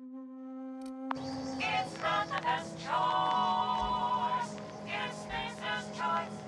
It's not the best choice. It's Spacer's choice.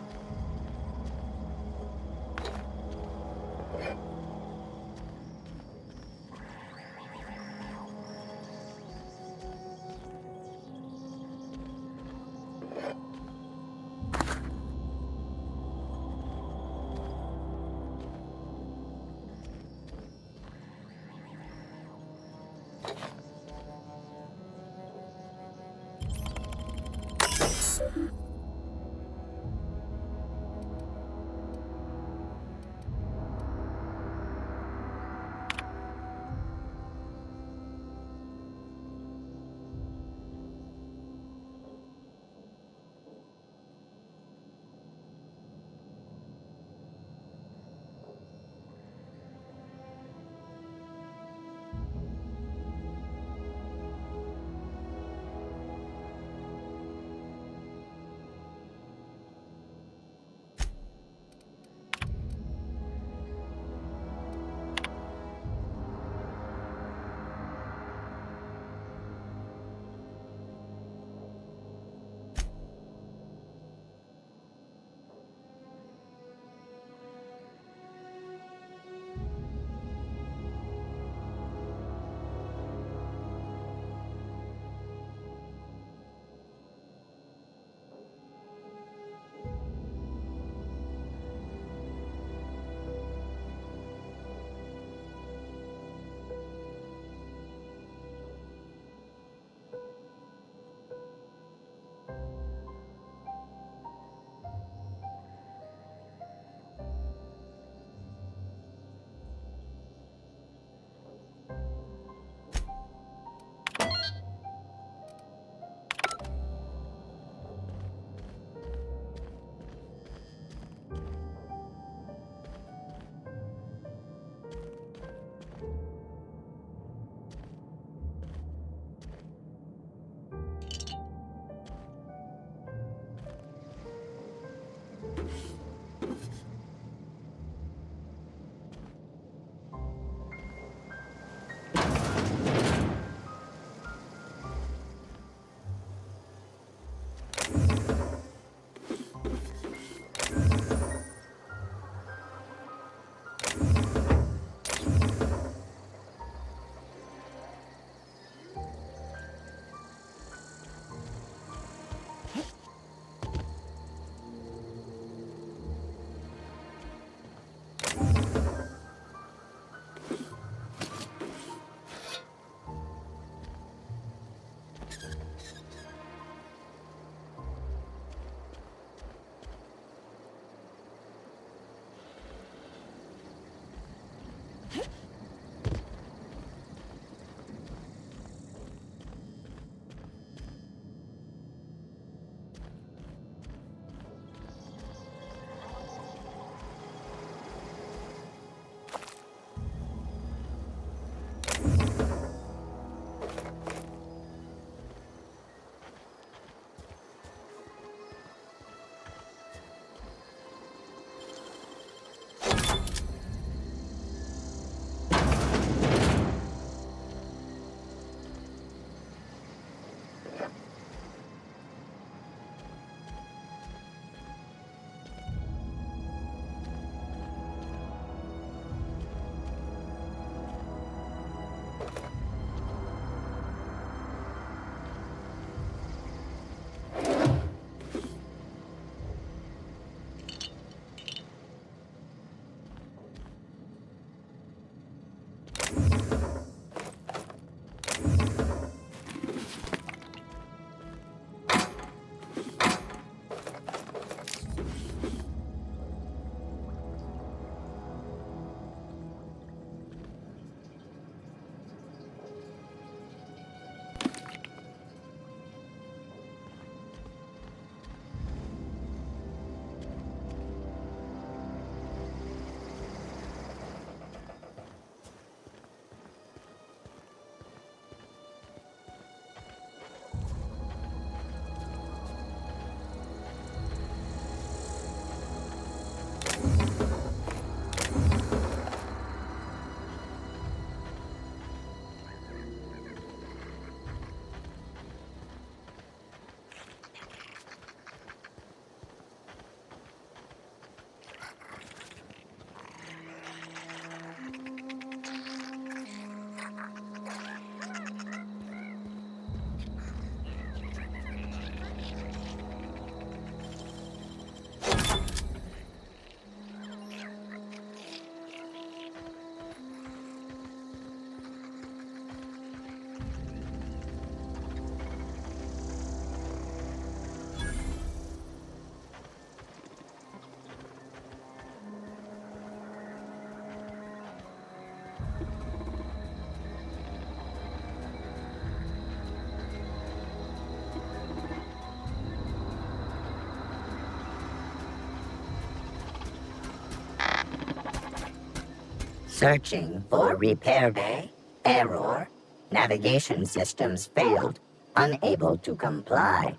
Searching for repair bay. Error. Navigation systems failed. Unable to comply.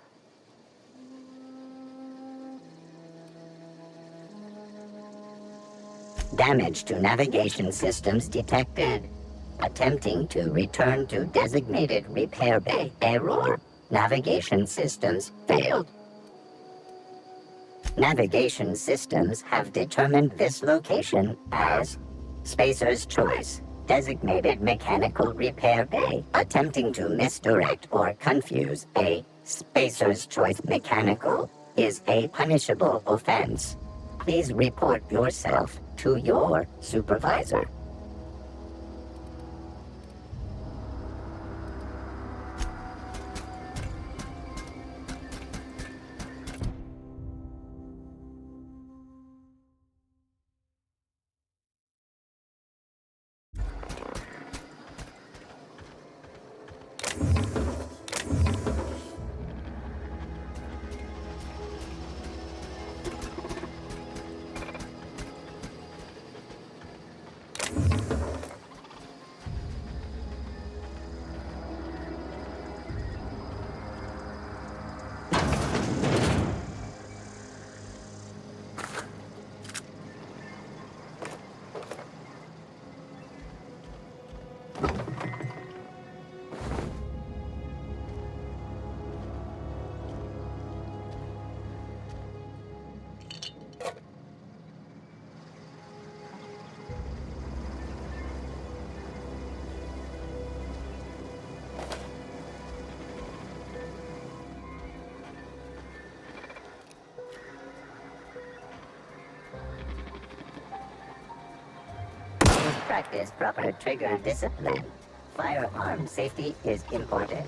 Damage to navigation systems detected. Attempting to return to designated repair bay. Error. Navigation systems failed. Navigation systems have determined this location as Spacer's Choice, designated mechanical repair bay. Attempting to misdirect or confuse a Spacer's Choice mechanical is a punishable offense. Please report yourself to your supervisor. Practice proper trigger discipline. Firearm safety is important.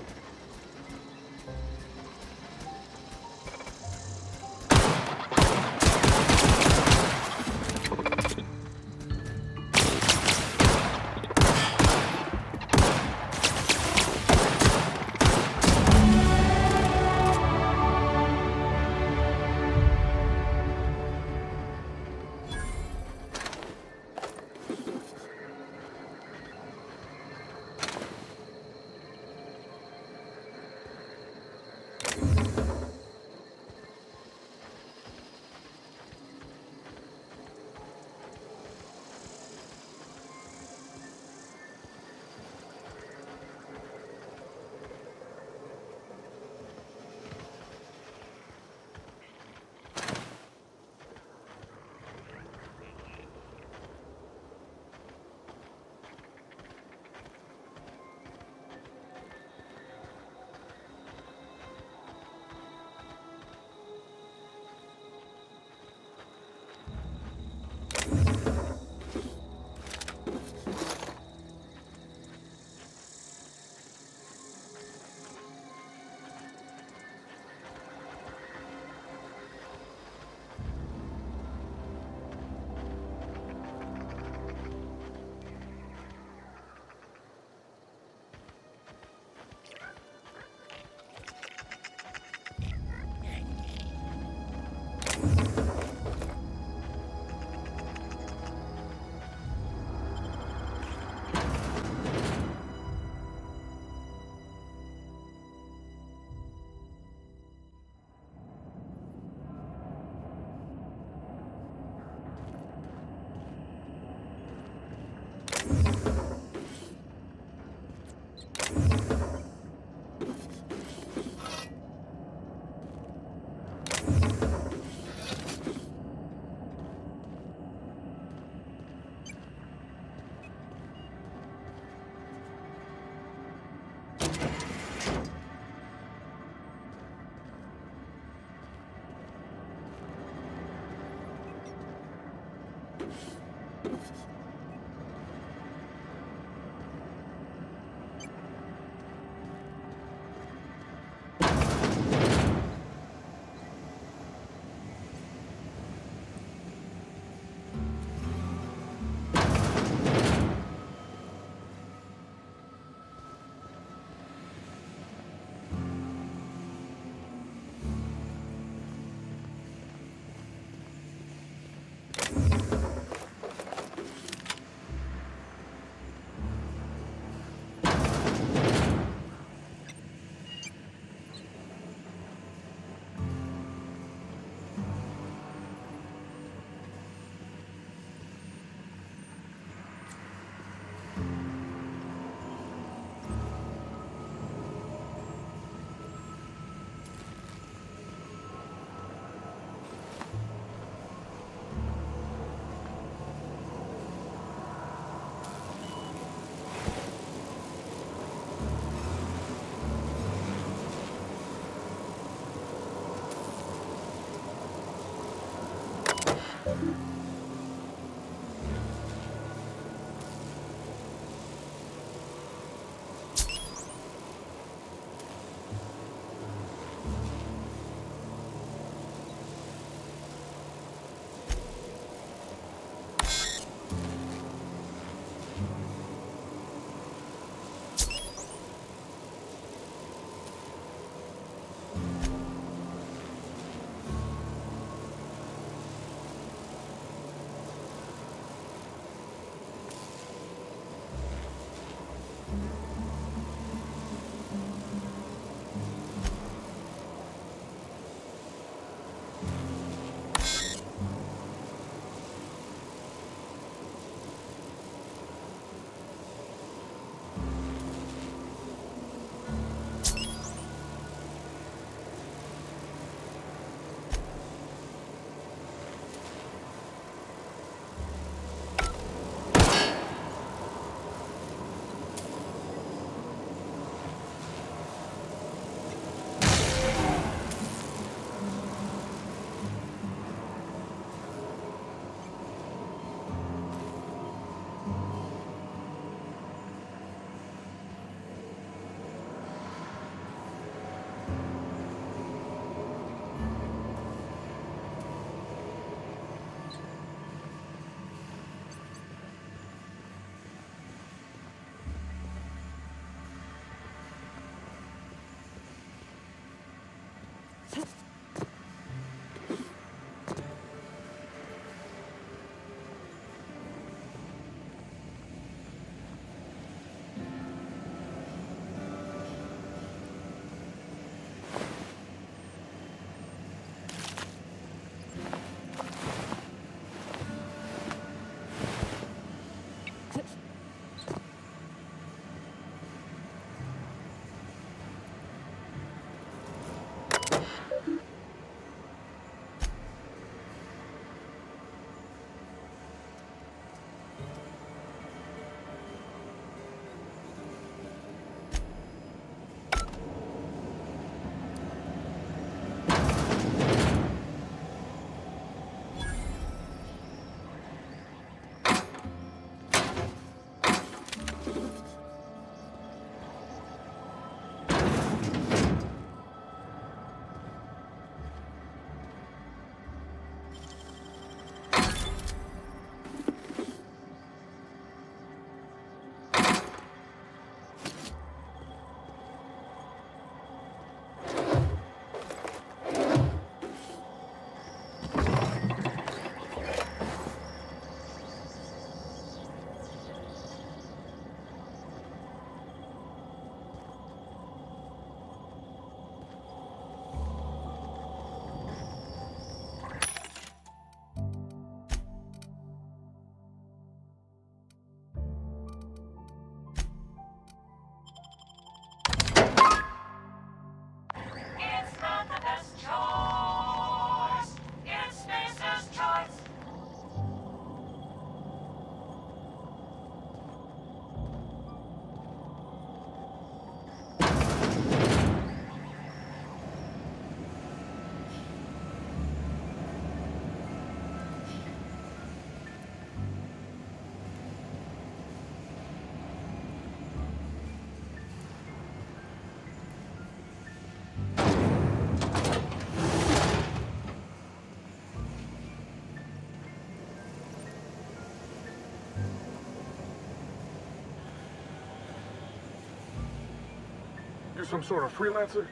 You some sort of freelancer?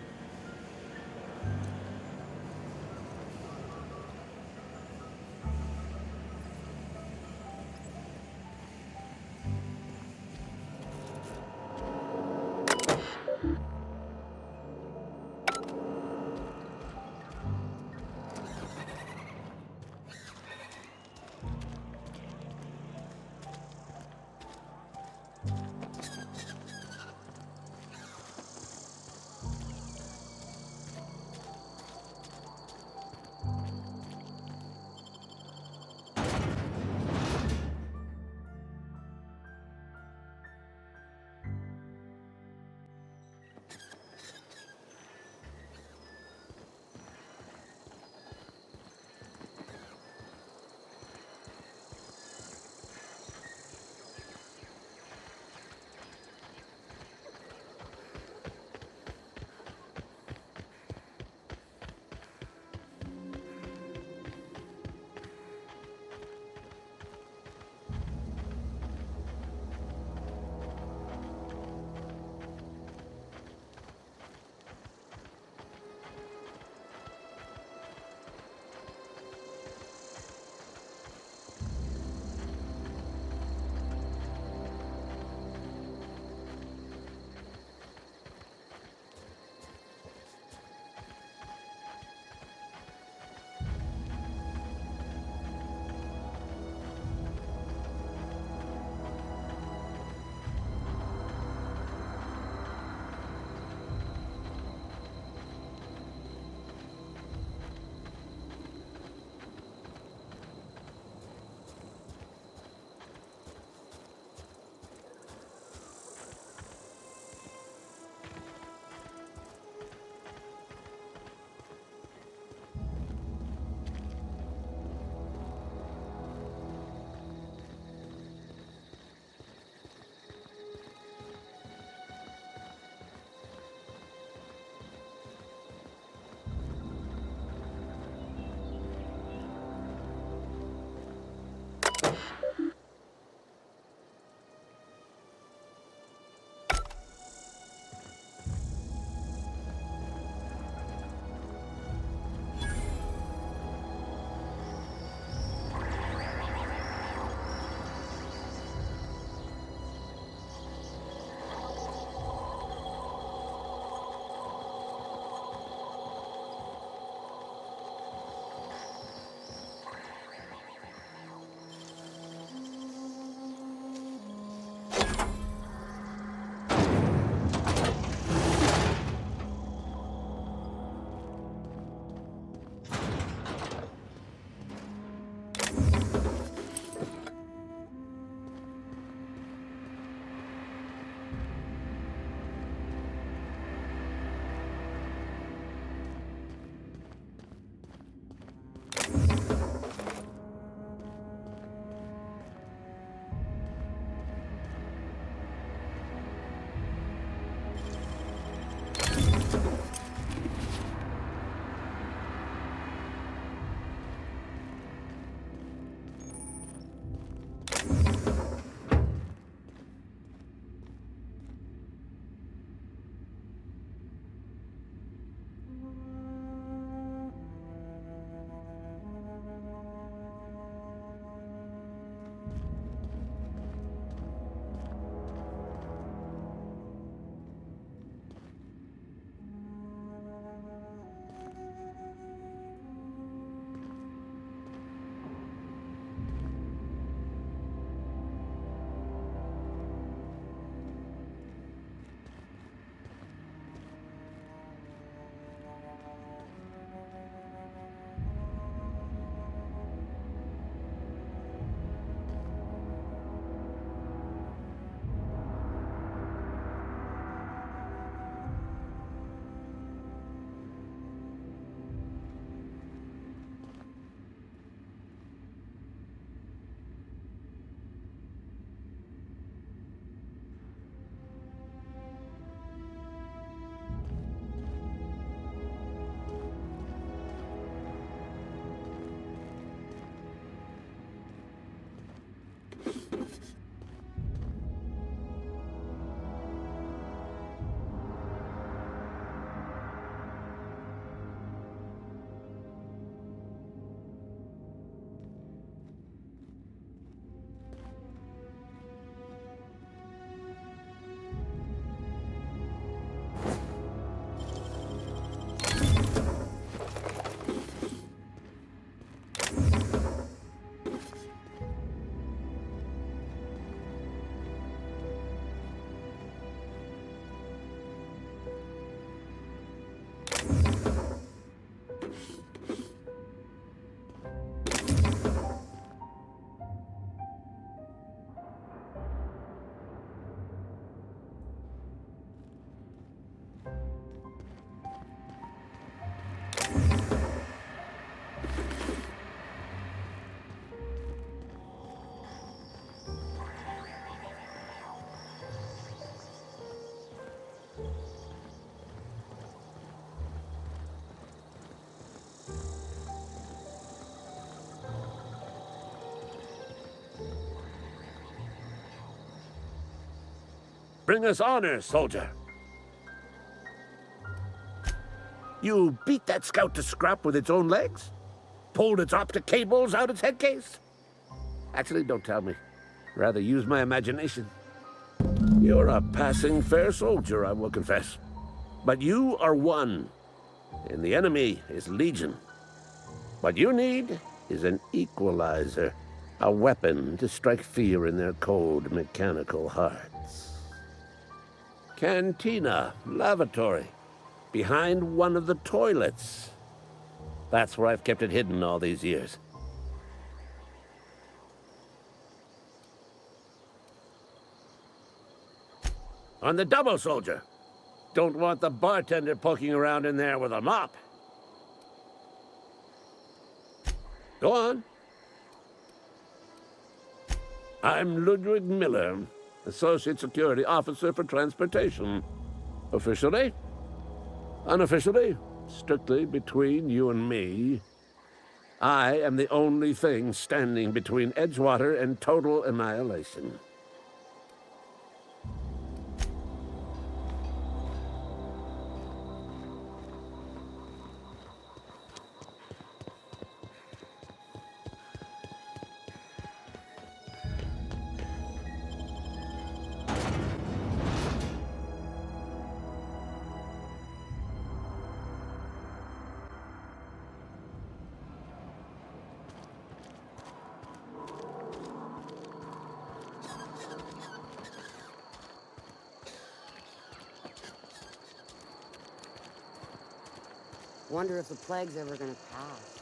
Bring us honor, soldier. You beat that scout to scrap with its own legs? Pulled its optic cables out its head case? Actually, don't tell me. Rather use my imagination. You're a passing fair soldier, I will confess. But you are one, and the enemy is legion. What you need is an equalizer, a weapon to strike fear in their cold, mechanical hearts. Cantina, lavatory, behind one of the toilets. That's where I've kept it hidden all these years. On the double, soldier. Don't want the bartender poking around in there with a mop. Go on. I'm Ludwig Miller, Associate Security Officer for Transportation. Officially, unofficially, strictly between you and me, I am the only thing standing between Edgewater and total annihilation. Wonder if the plague's ever gonna pass.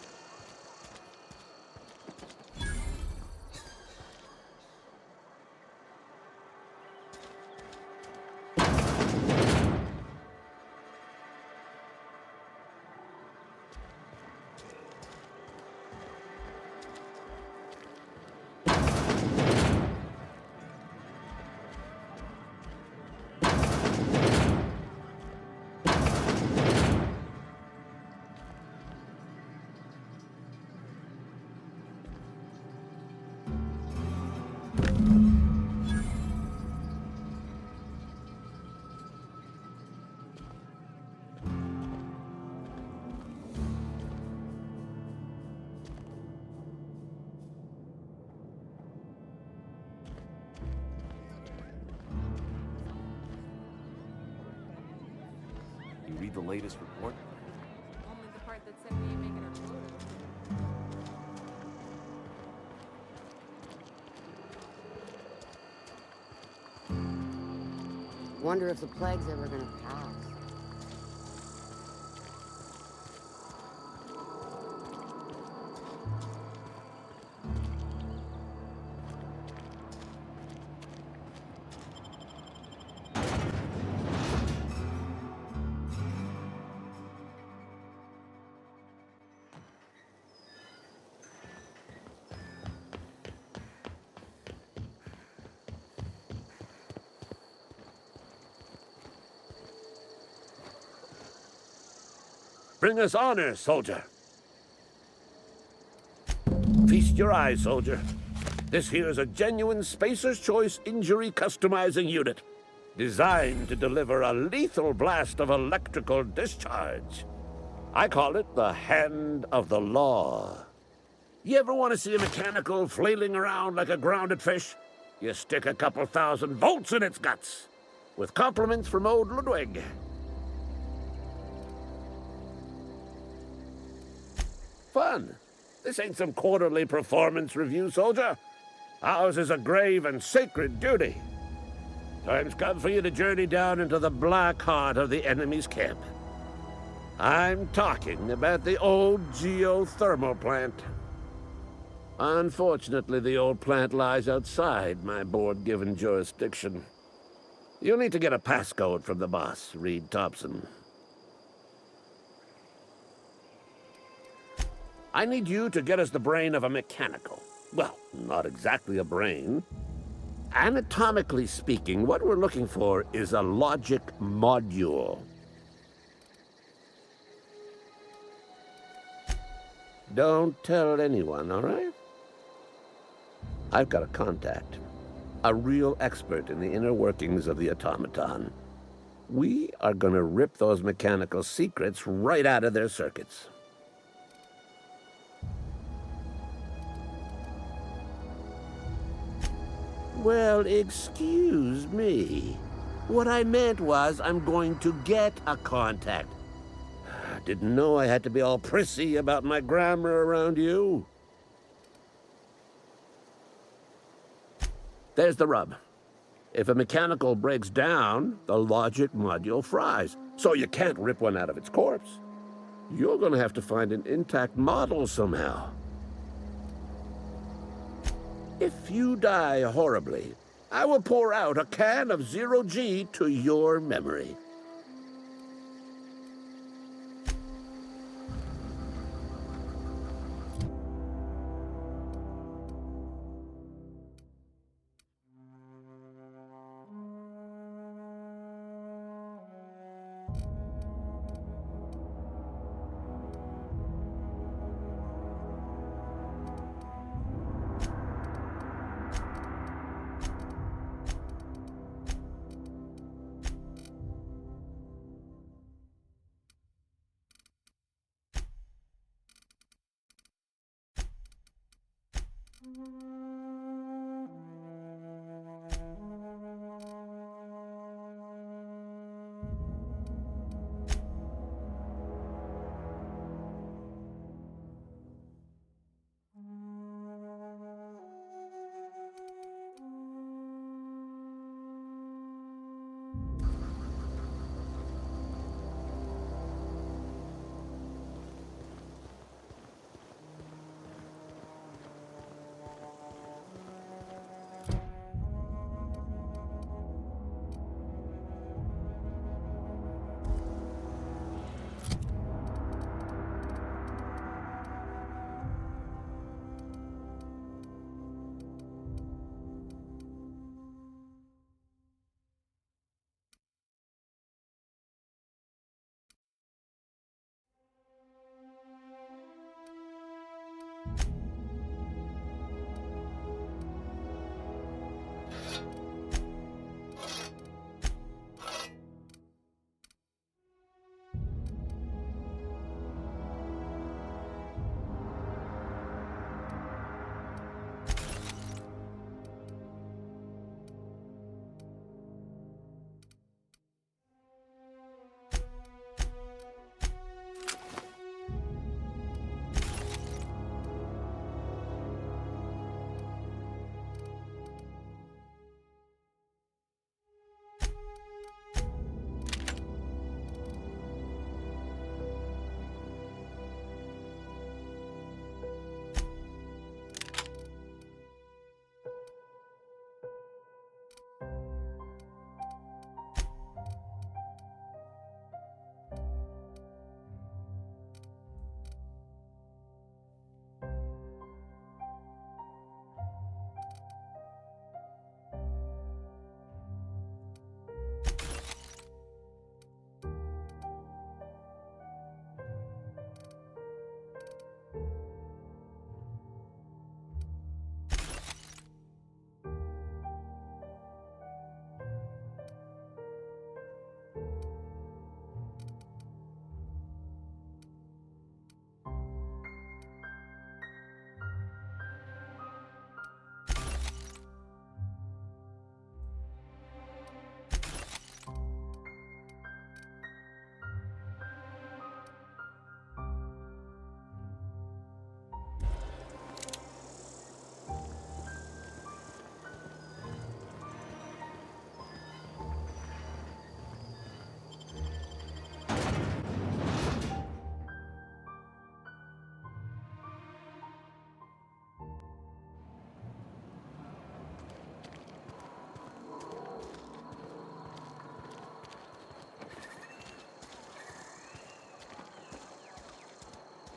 You read the latest report? Only the part that said we ain't making our quota. Wonder if the plague's ever gonna pass. Bring us honor, soldier. Feast your eyes, soldier. This here is a genuine Spacer's Choice injury customizing unit, designed to deliver a lethal blast of electrical discharge. I call it the Hand of the Law. You ever want to see a mechanical flailing around like a grounded fish? You stick a couple thousand volts in its guts. With compliments from old Ludwig. Fun. This ain't some quarterly performance review, soldier. Ours is a grave and sacred duty. Time's come for you to journey down into the black heart of the enemy's camp. I'm talking about the old geothermal plant. Unfortunately, the old plant lies outside my board-given jurisdiction. You'll need to get a passcode from the boss, Reed Thompson. I need you to get us the brain of a mechanical. Well, not exactly a brain. Anatomically speaking, what we're looking for is a logic module. Don't tell anyone, all right? I've got a contact. a real expert in the inner workings of the automaton. We are gonna rip those mechanical secrets right out of their circuits. Well, excuse me. What I meant was I'm going to get a contact. Didn't know I had to be all prissy about my grammar around you. There's the rub. If a mechanical breaks down, the logic module fries. So you can't rip one out of its corpse. You're gonna have to find an intact model somehow. If you die horribly, I will pour out a can of 0G to your memory.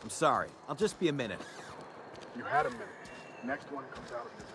I'm sorry. I'll just be a minute. You had a minute. Next one comes out of this.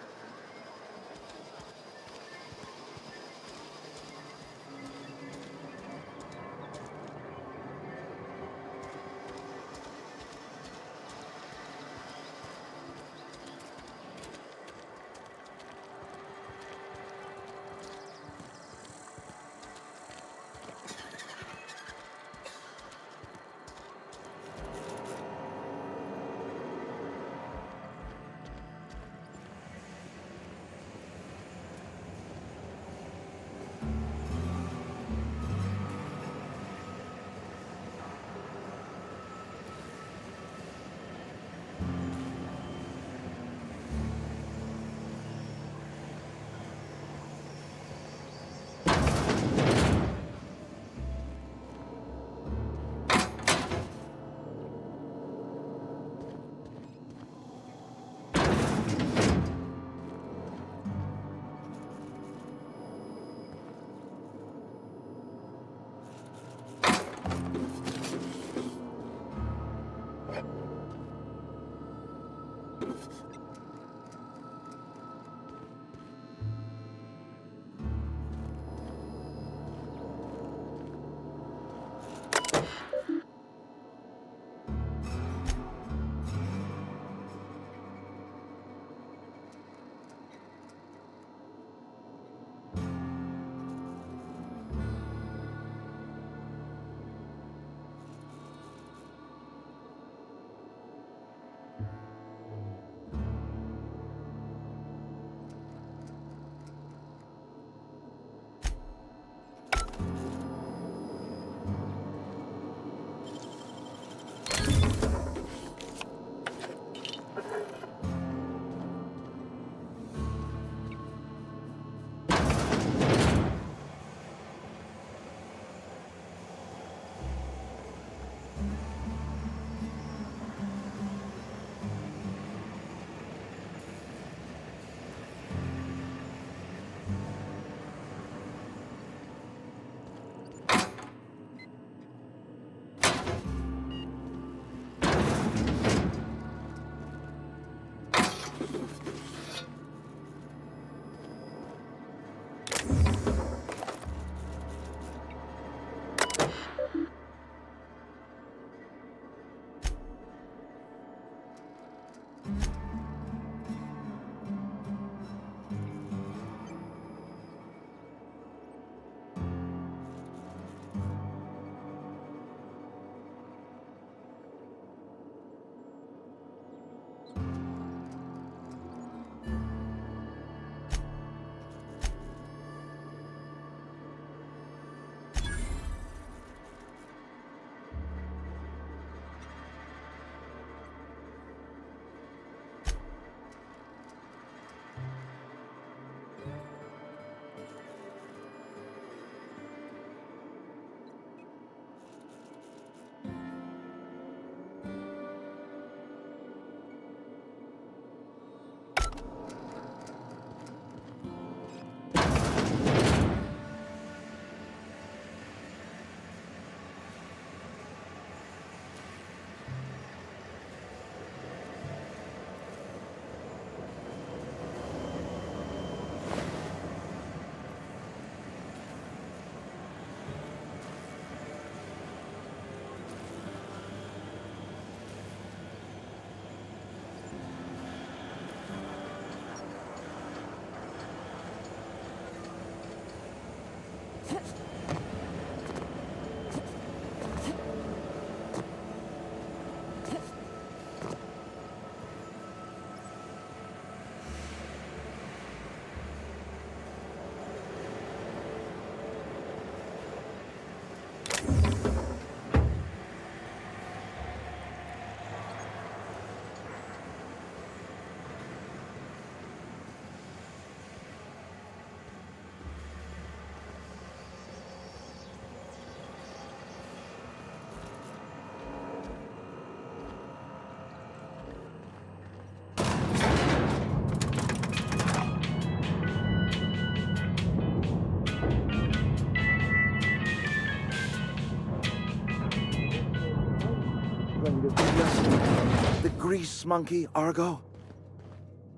The grease monkey, Argo?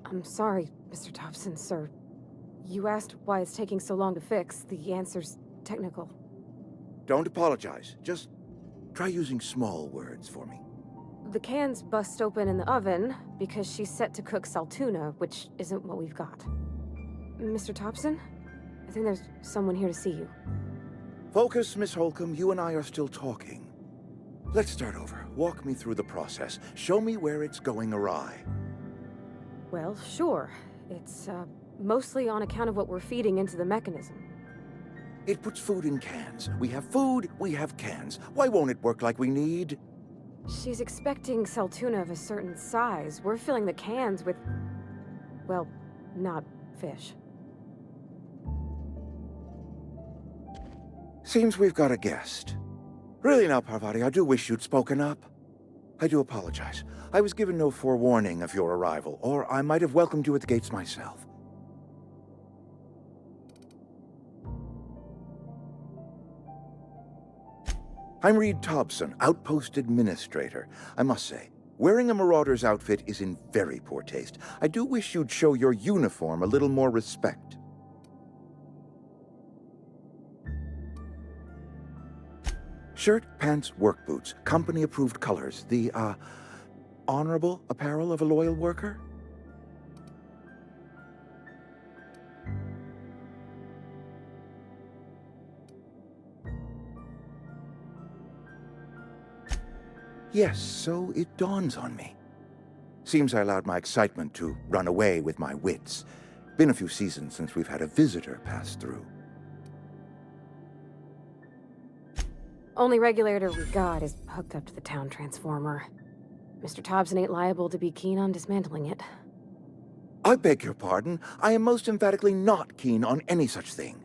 I'm sorry, Mr. Thompson, sir. You asked why it's taking so long to fix. The answer's technical. Don't apologize. Just try using small words for me. The cans bust open in the oven because she's set to cook saltuna, which isn't what we've got. Mr. Thompson? I think there's someone here to see you. Focus, Miss Holcomb. You and I are still talking. Let's start over. Walk me through the process. Show me where it's going awry. Well, sure. It's, mostly on account of what we're feeding into the mechanism. It puts food in cans. We have food, we have cans. Why won't it work like we need? She's expecting saltuna of a certain size. We're filling the cans with, well, not fish. Seems we've got a guest. Really now, Parvati, I do wish you'd spoken up. I do apologize. I was given no forewarning of your arrival, or I might have welcomed you at the gates myself. I'm Reed Thompson, Outpost Administrator. I must say, wearing a marauder's outfit is in very poor taste. I do wish you'd show your uniform a little more respect. Shirt, pants, work boots, company-approved colors. The, honorable apparel of a loyal worker? Yes, so it dawns on me. Seems I allowed my excitement to run away with my wits. Been a few seasons since we've had a visitor pass through. Only regulator we got is hooked up to the town transformer. Mr. Thompson ain't liable to be keen on dismantling it. I beg your pardon. I am most emphatically not keen on any such thing.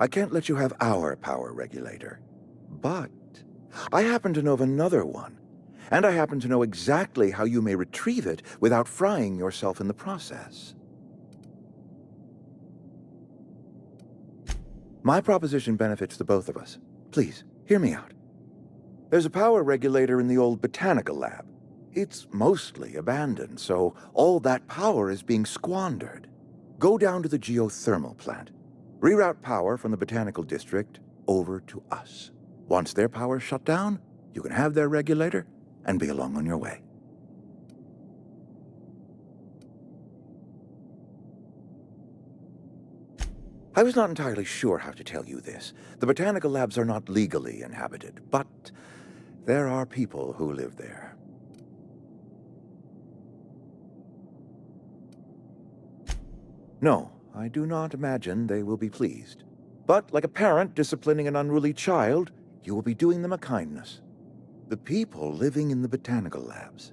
I can't let you have our power regulator. But I happen to know of another one, and I happen to know exactly how you may retrieve it without frying yourself in the process. My proposition benefits the both of us. Please, hear me out. There's a power regulator in the old botanical lab. It's mostly abandoned, so all that power is being squandered. Go down to the geothermal plant. Reroute power from the botanical district over to us. Once their power's shut down, you can have their regulator and be along on your way. I was not entirely sure how to tell you this. The botanical labs are not legally inhabited, but there are people who live there. No, I do not imagine they will be pleased. But like a parent disciplining an unruly child, you will be doing them a kindness. The people living in the botanical labs,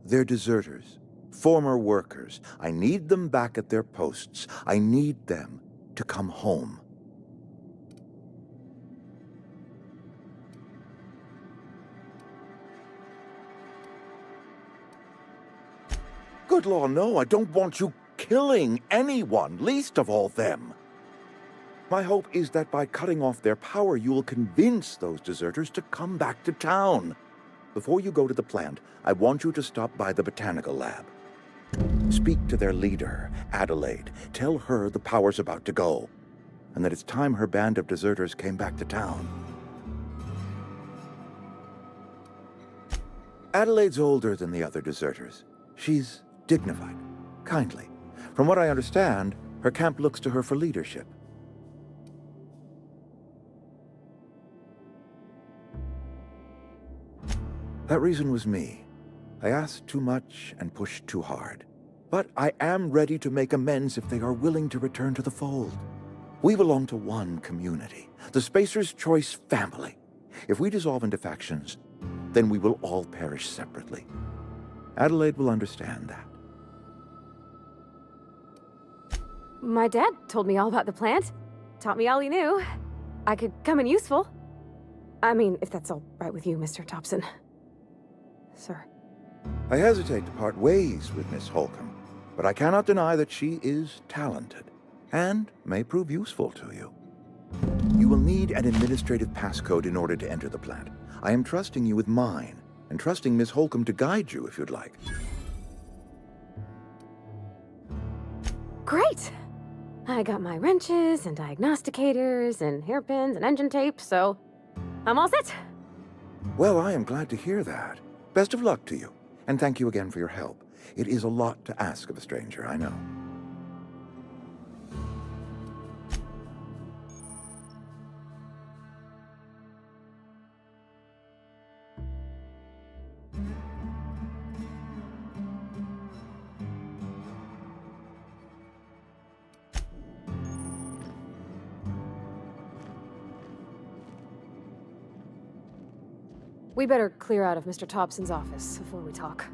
they're deserters, former workers. I need them back at their posts. I need them to come home. Good law, no, I don't want you killing anyone, least of all them. My hope is that by cutting off their power, you will convince those deserters to come back to town. Before you go to the plant, I want you to stop by the botanical lab. Speak to their leader, Adelaide. Tell her the power's about to go, and that it's time her band of deserters came back to town. Adelaide's older than the other deserters. She's dignified, kindly. From what I understand, her camp looks to her for leadership. That reason was me. I asked too much and pushed too hard. But I am ready to make amends if they are willing to return to the fold. We belong to one community, the Spacer's Choice family. If we dissolve into factions, then we will all perish separately. Adelaide will understand that. My dad told me all about the plant. Taught me all he knew. I could come in useful. I mean, if that's all right with you, Mr. Thompson. Sir. I hesitate to part ways with Miss Holcomb, but I cannot deny that she is talented and may prove useful to you. You will need an administrative passcode in order to enter the plant. I am trusting you with mine, and trusting Miss Holcomb to guide you if you'd like. Great! I got my wrenches and diagnosticators and hairpins and engine tape, so I'm all set. Well, I am glad to hear that. Best of luck to you, and thank you again for your help. It is a lot to ask of a stranger, I know. We better clear out of Mr. Thompson's office before we talk.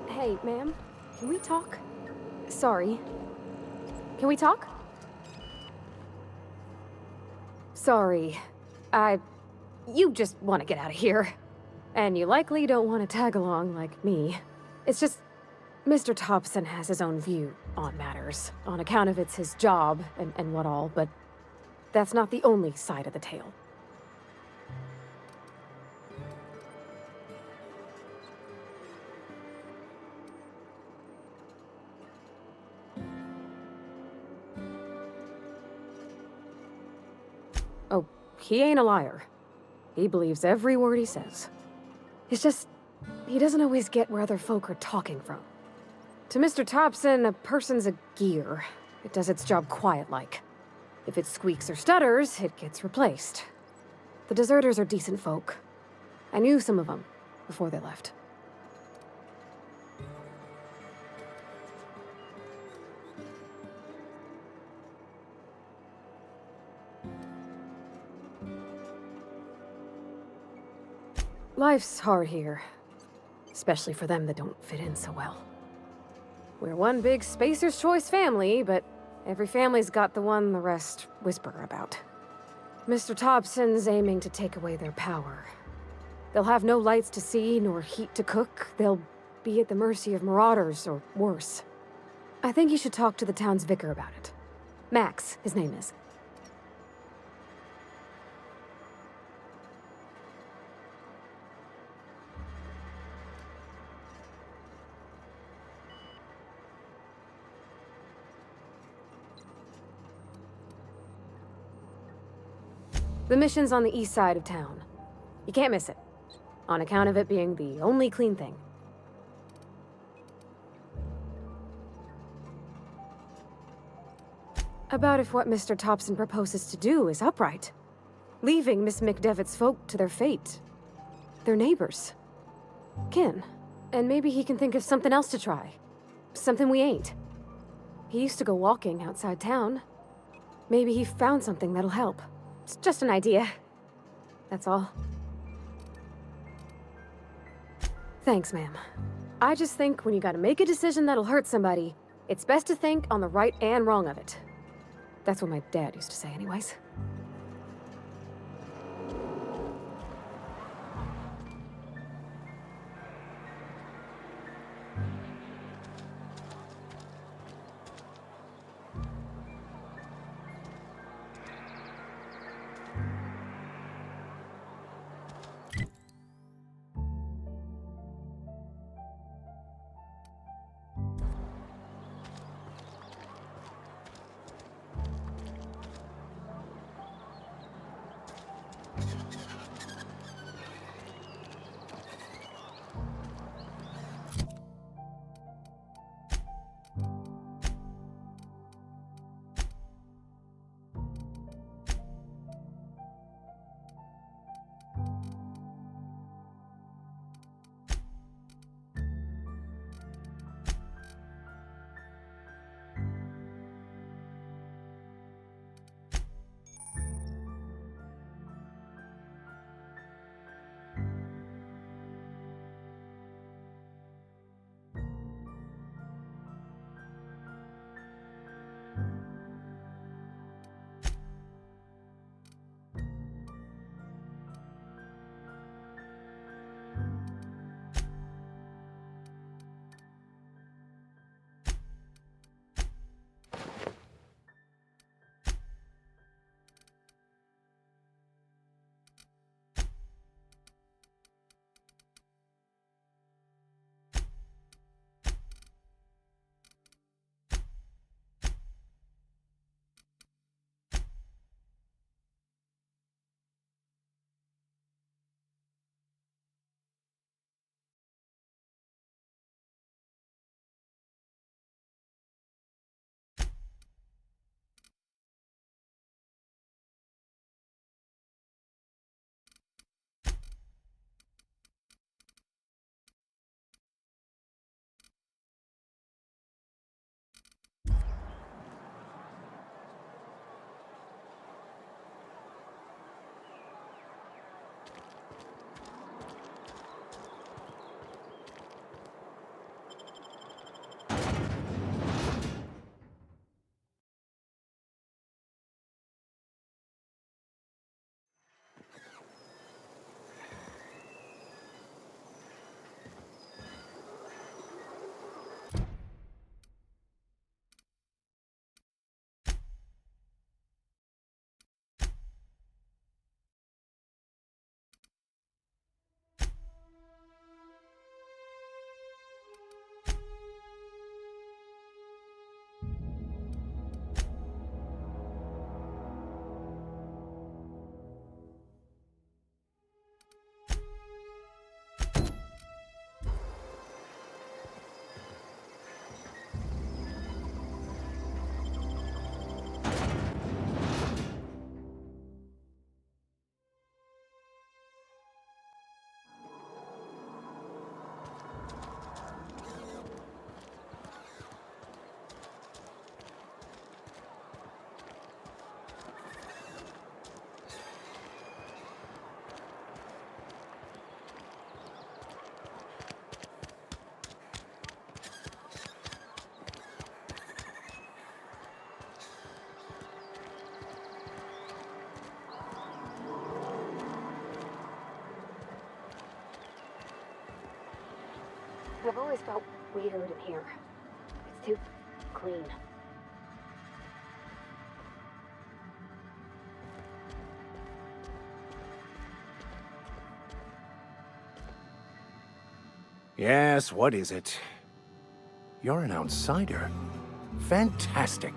Hey, ma'am. Can we talk? Sorry. Can we talk? Sorry. You just want to get out of here. And you likely don't want to tag along like me. It's just, Mr. Thompson has his own view on matters, on account of it's his job and what all, but that's not the only side of the tale. Oh, he ain't a liar. He believes every word he says. It's just, he doesn't always get where other folk are talking from. To Mr. Thompson, a person's a gear. It does its job quiet-like. If it squeaks or stutters, it gets replaced. The deserters are decent folk. I knew some of them before they left. Life's hard here, especially for them that don't fit in so well. We're one big Spacer's Choice family, but every family's got the one the rest whisper about. Mr. Thompson's aiming to take away their power. They'll have no lights to see, nor heat to cook. They'll be at the mercy of marauders, or worse. I think you should talk to the town's vicar about it. Max, his name is. The mission's on the east side of town. You can't miss it, on account of it being the only clean thing. About if what Mr. Thompson proposes to do is upright. Leaving Miss McDevitt's folk to their fate. Their neighbors. Kin. And maybe he can think of something else to try. Something we ain't. He used to go walking outside town. Maybe he found something that'll help. It's just an idea. That's all. Thanks, ma'am. I just think when you gotta make a decision that'll hurt somebody, it's best to think on the right and wrong of it. That's what my dad used to say anyways. I've always felt weird in here. It's too clean. Yes, what is it? You're an outsider. Fantastic.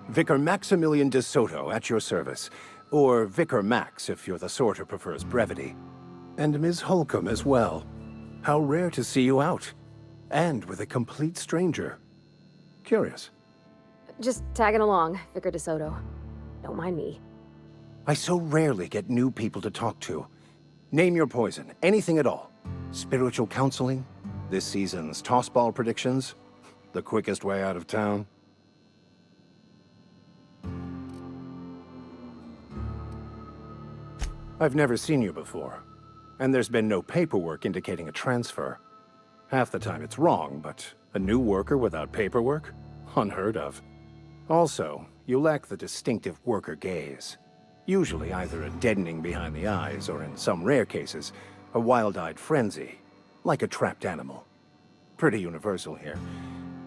Vicar Maximilian de Soto at your service. Or Vicar Max, if you're the sort who prefers brevity. And Ms. Holcomb as well. How rare to see you out. And with a complete stranger. Curious. Just tagging along, Vicar de Soto. Don't mind me. I so rarely get new people to talk to. Name your poison, anything at all. Spiritual counseling? This season's tossball predictions? The quickest way out of town? I've never seen you before, and there's been no paperwork indicating a transfer. Half the time it's wrong, but a new worker without paperwork? Unheard of. Also, you lack the distinctive worker gaze. Usually either a deadening behind the eyes, or in some rare cases, a wild-eyed frenzy, like a trapped animal. Pretty universal here,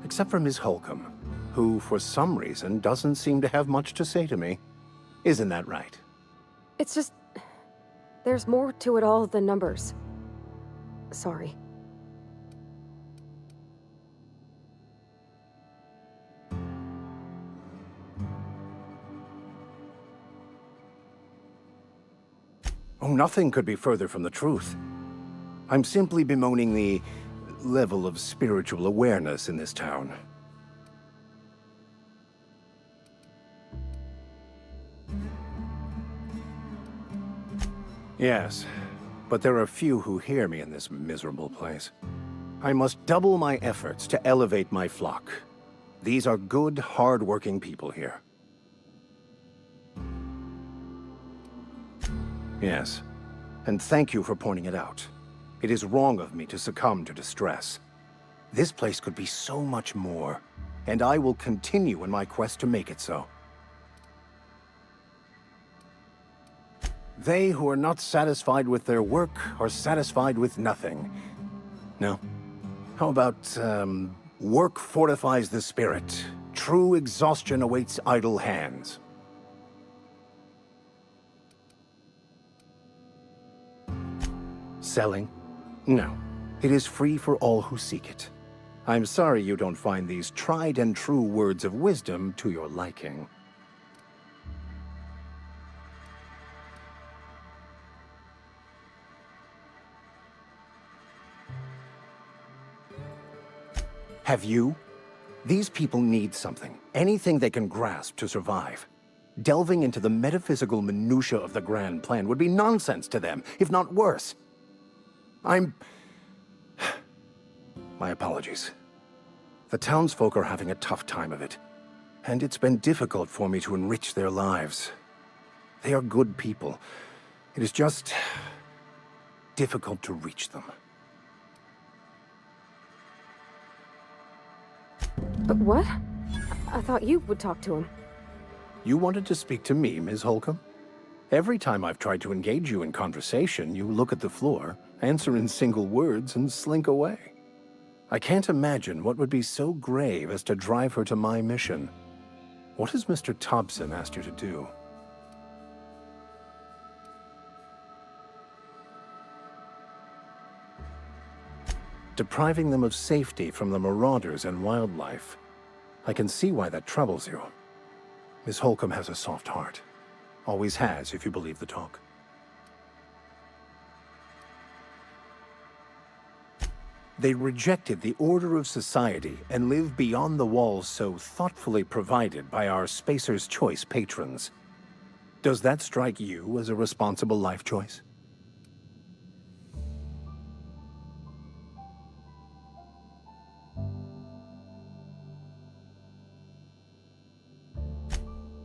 except for Ms. Holcomb, who for some reason doesn't seem to have much to say to me. Isn't that right? It's just... there's more to it all than numbers. Sorry. Oh, nothing could be further from the truth. I'm simply bemoaning the level of spiritual awareness in this town. Yes, but there are few who hear me in this miserable place. I must double my efforts to elevate my flock. These are good, hard-working people here. Yes, and thank you for pointing it out. It is wrong of me to succumb to distress. This place could be so much more, and I will continue in my quest to make it so. They who are not satisfied with their work are satisfied with nothing. No? How about, work fortifies the spirit. True exhaustion awaits idle hands. Selling? No. It is free for all who seek it. I'm sorry you don't find these tried and true words of wisdom to your liking. Have you? These people need something, anything they can grasp to survive. Delving into the metaphysical minutiae of the grand plan would be nonsense to them, if not worse. My apologies. The townsfolk are having a tough time of it, and it's been difficult for me to enrich their lives. They are good people. It is just difficult to reach them. What? I thought you would talk to him. You wanted to speak to me, Ms. Holcomb? Every time I've tried to engage you in conversation, you look at the floor, answer in single words, and slink away. I can't imagine what would be so grave as to drive her to my mission. What has Mr. Thompson asked you to do? Depriving them of safety from the marauders and wildlife. I can see why that troubles you. Miss Holcomb has a soft heart. Always has, if you believe the talk. They rejected the order of society and live beyond the walls so thoughtfully provided by our Spacer's Choice patrons. Does that strike you as a responsible life choice?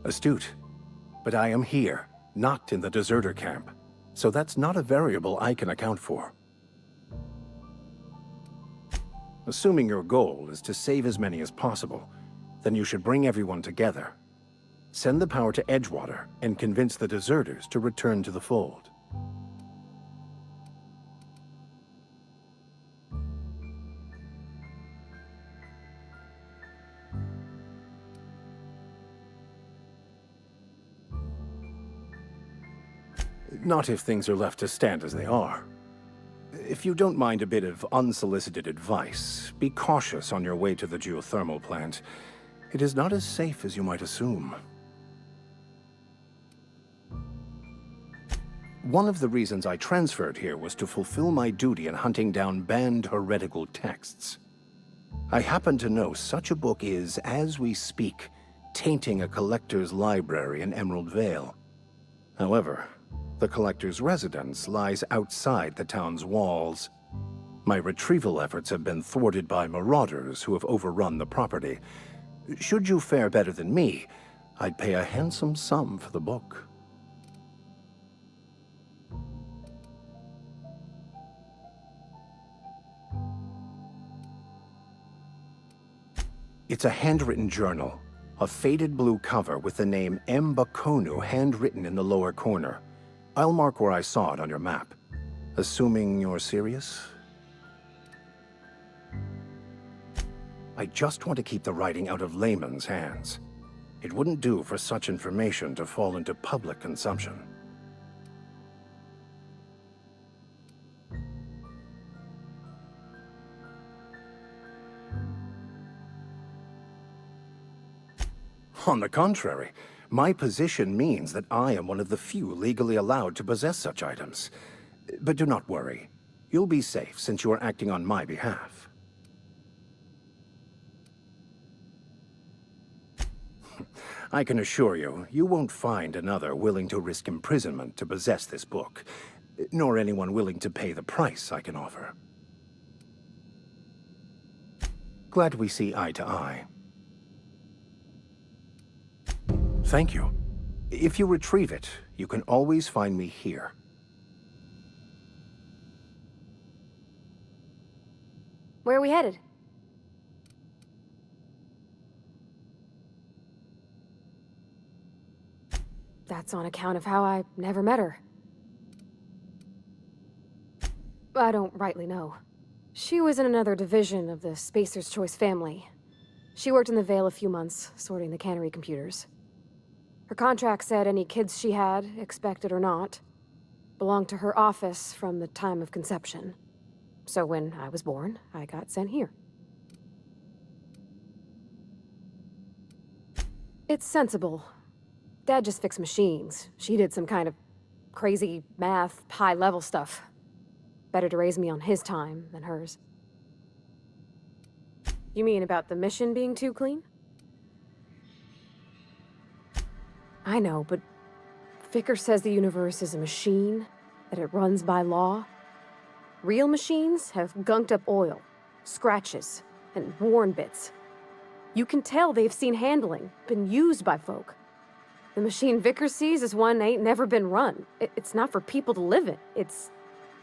Astute. But I am here, not in the deserter camp. So that's not a variable I can account for. Assuming your goal is to save as many as possible, then you should bring everyone together. Send the power to Edgewater and convince the deserters to return to the fold. Not if things are left to stand as they are. If you don't mind a bit of unsolicited advice, be cautious on your way to the geothermal plant. It is not as safe as you might assume. One of the reasons I transferred here was to fulfill my duty in hunting down banned heretical texts. I happen to know such a book is, as we speak, tainting a collector's library in Emerald Vale. However, the collector's residence lies outside the town's walls. My retrieval efforts have been thwarted by marauders who have overrun the property. Should you fare better than me, I'd pay a handsome sum for the book. It's a handwritten journal, a faded blue cover with the name M. Bakonu handwritten in the lower corner. I'll mark where I saw it on your map. Assuming you're serious? I just want to keep the writing out of layman's hands. It wouldn't do for such information to fall into public consumption. On the contrary, my position means that I am one of the few legally allowed to possess such items. But do not worry. You'll be safe since you are acting on my behalf. I can assure you, you won't find another willing to risk imprisonment to possess this book, nor anyone willing to pay the price I can offer. Glad we see eye to eye. Thank you. If you retrieve it, you can always find me here. Where are we headed? That's on account of how I never met her. I don't rightly know. She was in another division of the Spacer's Choice family. She worked in the Vale a few months, sorting the cannery computers. Her contract said any kids she had, expected or not, belonged to her office from the time of conception. So when I was born, I got sent here. It's sensible. Dad just fixed machines. She did some kind of crazy math, high-level stuff. Better to raise me on his time than hers. You mean about the mission being too clean? I know, but Vicker says the universe is a machine, that it runs by law. Real machines have gunked up oil, scratches, and worn bits. You can tell they've seen handling, been used by folk. The machine Vicker sees is one ain't never been run. It's not for people to live in. It's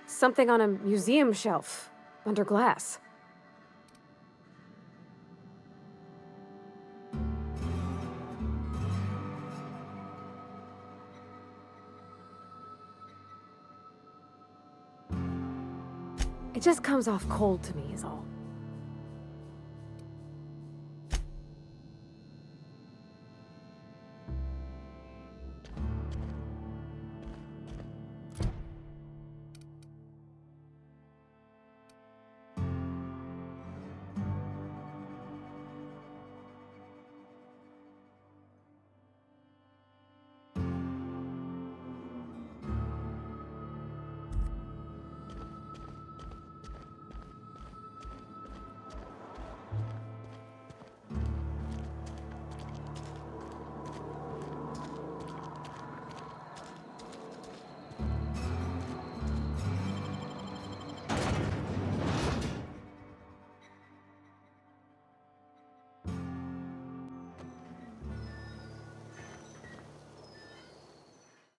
something on a museum shelf, under glass. It just comes off cold to me, is all.